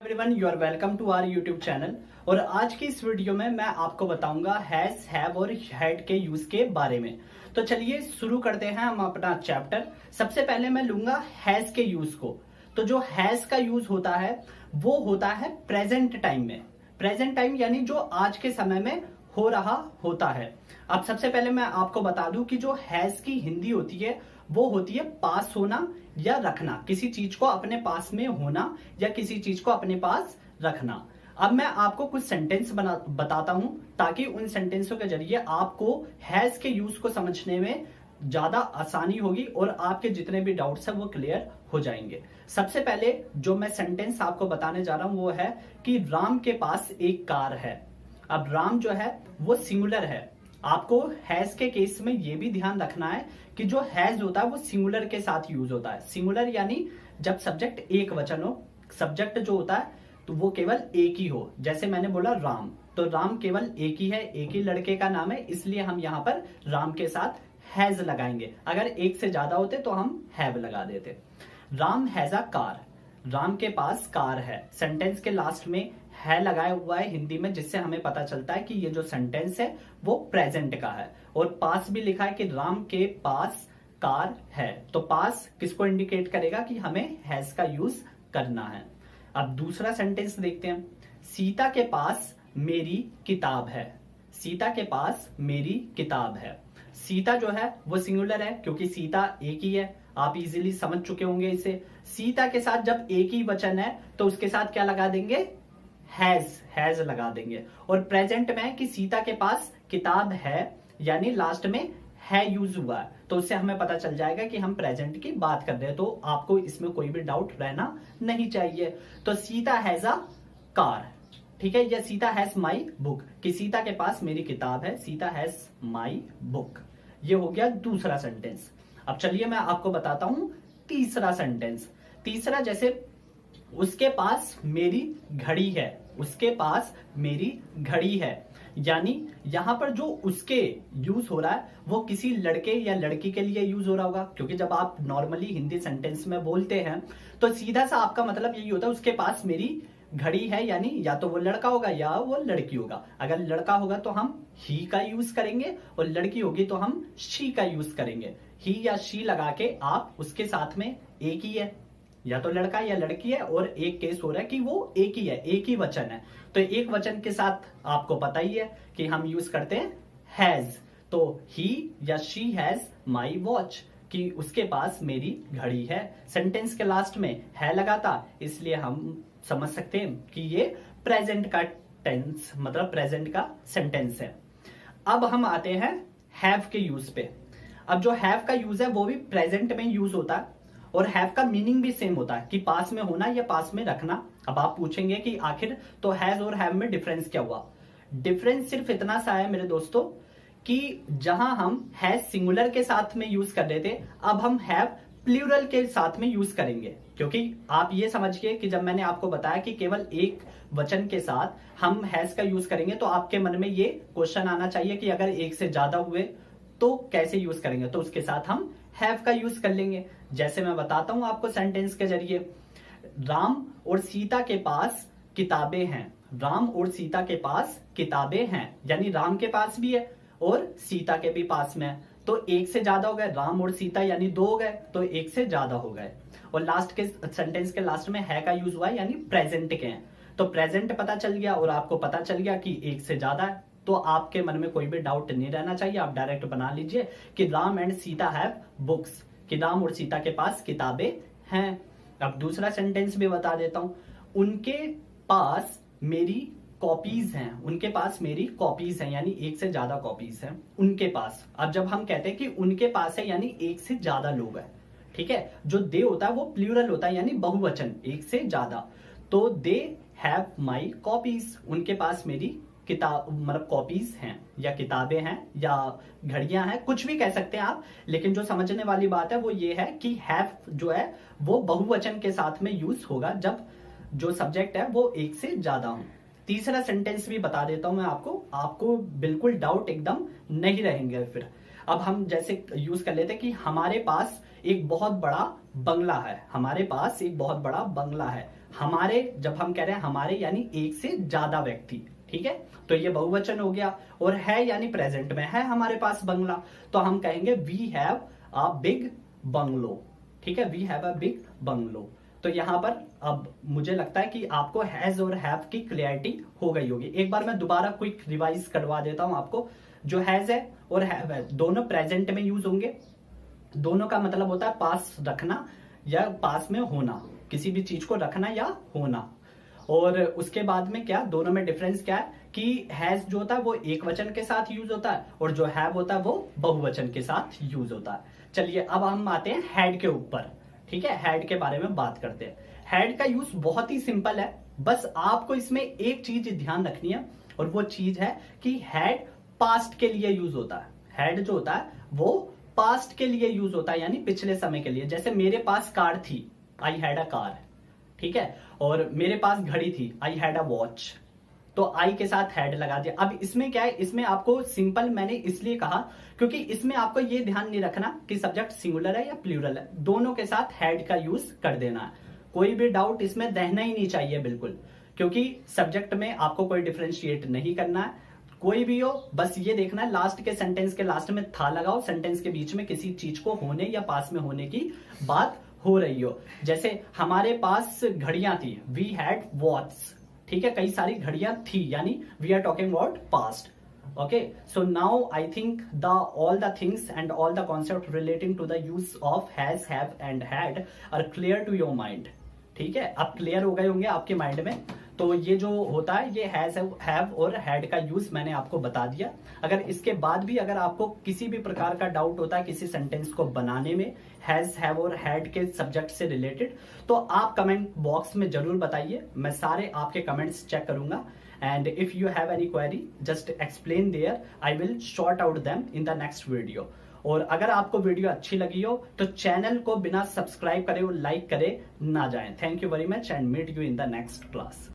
Everyone, you are welcome to our YouTube channel. और आज की इस वीडियो में मैं आपको बताऊंगा हैज, हैव और हैड के यूज के बारे में। तो चलिए शुरू करते हैं हम अपना चैप्टर। सबसे पहले मैं लूंगा हैज के यूज को। तो जो हैज का यूज होता है वो होता है प्रेजेंट टाइम में। प्रेजेंट टाइम यानी जो आज के समय में हो रहा होता है। अब सबसे पहले मैं आपको बता दूं कि जो हैज की हिंदी होती है वो होती है पास होना या रखना, किसी चीज को अपने पास में होना या किसी चीज को अपने पास रखना। अब मैं आपको कुछ सेंटेंस बताता हूं ताकि उन सेंटेंसों के जरिए आपको हैज के यूज को समझने में ज्यादा आसानी होगी और आपके जितने भी डाउट्स हैं वो क्लियर हो जाएंगे। सबसे पहले जो मैं सेंटेंस आपको बताने जा रहा हूं वो है कि राम के पास एक कार है। अब राम जो है वो सिंगुलर है। आपको हैज के केस में ये भी ध्यान रखना है कि जो हैज होता है वो सिंगुलर के साथ यूज होता है। सिंगुलर यानी जब सब्जेक्ट एक वचन हो, सब्जेक्ट जो होता है तो वो केवल एक ही हो। जैसे मैंने बोला राम, तो राम केवल एक ही है, एक ही लड़के का नाम है, इसलिए हम यहाँ पर राम के साथ हैज लगाएंगे। अगर एक से ज्यादा होते तो हम हैव लगा देते। Ram has a car, Ram के पास कार है। सेंटेंस के लास्ट में है लगाया हुआ है हिंदी में, जिससे हमें पता चलता है कि ये जो सेंटेंस है वो प्रेजेंट का है। और पास भी लिखा है कि राम के पास कार है, तो पास किसको इंडिकेट करेगा कि हमें हैज का यूज करना है। अब दूसरा सेंटेंस देखते हैं। सीता के पास मेरी किताब है। सीता के पास मेरी किताब है। सीता जो है वो सिंगुलर है क्योंकि सीता एक ही है। आप इजीली समझ चुके होंगे इसे। सीता के साथ जब एक ही वचन है तो उसके साथ क्या लगा देंगे? हैज लगा देंगे। और प्रेजेंट में कि सीता के पास किताब है यानी लास्ट में है यूज हुआ है, तो उससे हमें पता चल जाएगा कि हम प्रेजेंट की बात कर रहे हैं। तो आपको इसमें कोई भी डाउट रहना नहीं चाहिए। तो सीता हैज अ कार, ठीक है, या सीता हैज माई बुक, कि सीता के पास मेरी किताब है। Sita has my book. ये हो गया दूसरा सेंटेंस। अब चलिए मैं आपको बताता हूं तीसरा सेंटेंस। तीसरा जैसे उसके पास मेरी घड़ी है। उसके पास मेरी घड़ी है, यानी यहां पर जो उसके यूज हो रहा है वो किसी लड़के या लड़की के लिए यूज हो रहा होगा, क्योंकि जब आप नॉर्मली हिंदी सेंटेंस में बोलते हैं तो सीधा सा आपका मतलब यही होता है उसके पास मेरी घड़ी है, यानी या तो वो लड़का होगा या वो लड़की होगा। अगर लड़का होगा तो हम ही का यूज करेंगे और लड़की होगी तो हम शी का यूज करेंगे। ही या शी लगा के आप उसके साथ में एक ही है, या तो लड़का या लड़की है, और एक केस हो रहा है कि वो एक ही है, एक ही वचन है। तो एक वचन के साथ आपको पता ही है कि हम यूज करते हैं हैज। तो ही या शी हैज माई वॉच, कि उसके पास मेरी घड़ी है। सेंटेंस के लास्ट में है लगाता, इसलिए हम समझ सकते हैं कि ये प्रेजेंट का टेंस मतलब प्रेजेंट का सेंटेंस है। अब हम आते हैं हैव के यूज पे। अब जो हैव का यूज है वो भी प्रेजेंट में यूज होता है और हैव का मीनिंग भी सेम होता है कि पास में होना या पास में रखना। अब आप पूछेंगे कि आखिर तो हैज और हैव में डिफरेंस क्या हुआ? डिफरेंस सिर्फ इतना सा है मेरे दोस्तों कि जहां हम हैज सिंगुलर के साथ में यूज कर रहे थे, अब हम हैव प्लूरल के साथ में यूज करेंगे। क्योंकि आप ये समझिए कि जब मैंने आपको बताया कि केवल एक वचन के साथ हम हैज का यूज करेंगे, तो आपके मन में ये क्वेश्चन आना चाहिए कि अगर एक से ज्यादा हुए तो कैसे यूज करेंगे? तो उसके साथ हम हैव का यूज कर लेंगे। जैसे मैं बताता हूं आपको सेंटेंस के जरिए। राम और सीता के पास किताबें हैं। राम और सीता के पास किताबें हैं, यानी राम के पास भी है और सीता के भी पास में है। तो एक से ज्यादा हो गए, राम और सीता यानी दो हो गए, तो एक से ज्यादा हो गए। और लास्ट के सेंटेंस के लास्ट में है का यूज हुआ है, यानी प्रेजेंट के हैं। तो प्रेजेंट पता चल गया और आपको पता चल गया कि एक से ज्यादा है, तो आपके मन में कोई भी डाउट नहीं रहना चाहिए। आप डायरेक्ट बना लीजिए कि Ram and Sita have books, कि राम और सीता के पास किताबें हैं। अब दूसरा सेंटेंस भी बता देता हूं। उनके पास मेरी कॉपीज हैं। उनके पास मेरी कॉपीज हैं, यानी एक से ज्यादा कॉपीज हैं उनके पास। अब जब हम कहते हैं कि उनके पास है यानी एक से ज्यादा लोग हैं, ठीक है। जो दे होता है वो प्लूरल होता है, यानी बहुवचन, एक से ज्यादा। तो दे हैव माई कॉपीज, उनके पास मेरी किताब मतलब कॉपीज हैं या किताबें हैं या घड़ियां हैं, कुछ भी कह सकते हैं आप। लेकिन जो समझने वाली बात है वो ये है कि हैव जो है वो बहुवचन के साथ में यूज होगा जब जो सब्जेक्ट है वो एक से ज्यादा हो। तीसरा सेंटेंस भी बता देता हूं मैं आपको बिल्कुल डाउट एकदम नहीं रहेंगे फिर। अब हम जैसे यूज कर लेते हैं कि हमारे पास एक बहुत बड़ा बंगला है। हमारे पास एक बहुत बड़ा बंगला है। हमारे, जब हम कह रहे हैं हमारे यानी एक से ज्यादा व्यक्ति, ठीक है, तो ये बहुवचन हो गया। और है यानी प्रेजेंट में है हमारे पास बंगला, तो हम कहेंगे we have a big bungalow, ठीक है, we have a big bungalow. तो यहां पर अब मुझे लगता है कि आपको हैज और हैव की क्लियरिटी हो गई होगी। एक बार मैं दोबारा क्विक रिवाइज करवा देता हूं आपको। जो हैज है और हैव है दोनों प्रेजेंट में यूज होंगे। दोनों का मतलब होता है पास रखना या पास में होना, किसी भी चीज को रखना या होना। और उसके बाद में क्या, दोनों में डिफरेंस क्या है कि हैज जो होता है वो एक वचन के साथ यूज होता है और जो हैव होता है वो बहुवचन के साथ यूज होता है। चलिए अब हम आते हैं हैड के ऊपर, ठीक है, हैड के बारे में बात करते हैं। हैड का यूज बहुत ही सिंपल है, बस आपको इसमें एक चीज ध्यान रखनी है और वो चीज है कि हैड पास्ट के लिए यूज होता है। हैड जो होता है वो पास्ट के लिए यूज होता है, यानी पिछले समय के लिए। जैसे मेरे पास कार थी, आई हैड अ कार, ठीक है, और मेरे पास घड़ी थी, आई हैड अ वॉच, तो आई के साथ हैड लगा दिया। अब इसमें क्या है, इसमें आपको सिंपल मैंने इसलिए कहा क्योंकि इसमें आपको ये ध्यान नहीं रखना कि सब्जेक्ट सिंगुलर है या प्लूरल है, दोनों के साथ हैड का यूज कर देना है। कोई भी डाउट इसमें रहना ही नहीं चाहिए बिल्कुल, क्योंकि सब्जेक्ट में आपको कोई डिफरेंशिएट नहीं करना है। कोई भी हो, बस ये देखना है लास्ट के सेंटेंस के लास्ट में था लगाओ, सेंटेंस के बीच में किसी चीज को होने या पास में होने की बात हो रही हो। जैसे हमारे पास घड़ियां थी, वी हैड वॉच, ठीक है, कई सारी घड़ियां थी, यानी we are talking about past. Okay, so now I think the all the things and all the concept relating to the use of has, have and had are clear to your mind, ठीक है, अब clear हो गए होंगे आपके mind में। तो ये जो होता है ये हैज, हैव और हैड का यूज मैंने आपको बता दिया। अगर इसके बाद भी अगर आपको किसी भी प्रकार का डाउट होता है किसी सेंटेंस को बनाने में हैज, हैव और हैड के सब्जेक्ट से रिलेटेड, तो आप कमेंट बॉक्स में जरूर बताइए, मैं सारे आपके कमेंट्स चेक करूंगा। And if you have any query just explain there, I will sort out them in the next video. और अगर आपको वीडियो अच्छी लगी हो तो चैनल को बिना सब्सक्राइब करे और लाइक करे ना जाएं। Thank you very much and meet you in the next class.